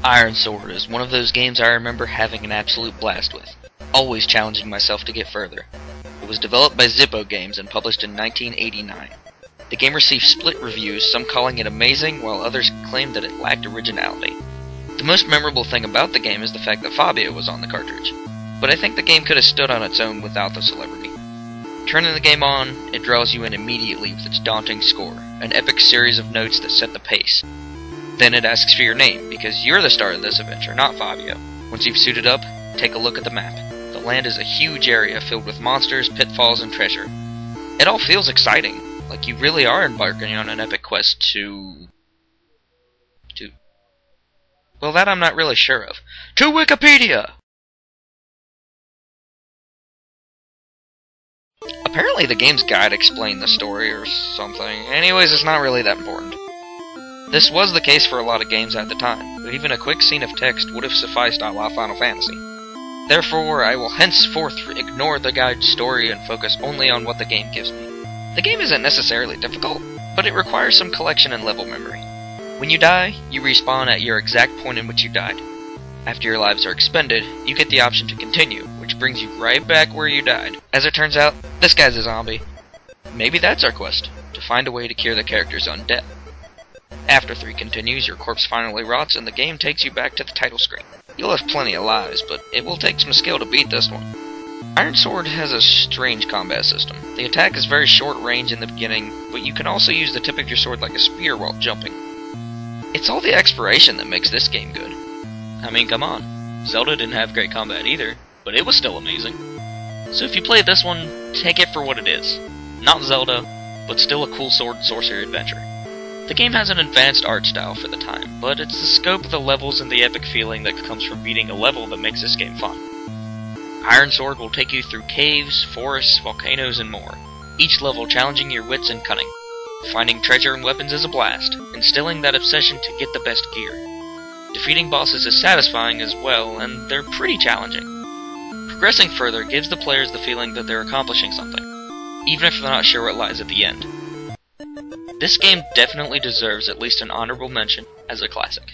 Ironsword is one of those games I remember having an absolute blast with, always challenging myself to get further. It was developed by Zippo Games and published in 1989. The game received split reviews, some calling it amazing, while others claimed that it lacked originality. The most memorable thing about the game is the fact that Fabio was on the cartridge, but I think the game could have stood on its own without the celebrity. Turning the game on, it draws you in immediately with its daunting score, an epic series of notes that set the pace. Then it asks for your name, because you're the star of this adventure, not Fabio. Once you've suited up, take a look at the map. The land is a huge area filled with monsters, pitfalls, and treasure. It all feels exciting, like you really are embarking on an epic quest to... Well, that I'm not really sure of. To Wikipedia! Apparently the game's guide explained the story or something. Anyways, it's not really that important. This was the case for a lot of games at the time, but even a quick scene of text would have sufficed a la Final Fantasy. Therefore, I will henceforth ignore the guide's story and focus only on what the game gives me. The game isn't necessarily difficult, but it requires some collection and level memory. When you die, you respawn at your exact point in which you died. After your lives are expended, you get the option to continue, which brings you right back where you died. As it turns out, this guy's a zombie. Maybe that's our quest, to find a way to cure the character's undead. After 3 continues, your corpse finally rots and the game takes you back to the title screen. You'll have plenty of lives, but it will take some skill to beat this one. Ironsword has a strange combat system. The attack is very short range in the beginning, but you can also use the tip of your sword like a spear while jumping. It's all the exploration that makes this game good. I mean, come on. Zelda didn't have great combat either, but it was still amazing. So if you play this one, take it for what it is. Not Zelda, but still a cool sword sorcerer adventure. The game has an advanced art style for the time, but it's the scope of the levels and the epic feeling that comes from beating a level that makes this game fun. Ironsword will take you through caves, forests, volcanoes, and more, each level challenging your wits and cunning. Finding treasure and weapons is a blast, instilling that obsession to get the best gear. Defeating bosses is satisfying as well, and they're pretty challenging. Progressing further gives the players the feeling that they're accomplishing something, even if they're not sure what lies at the end. This game definitely deserves at least an honorable mention as a classic.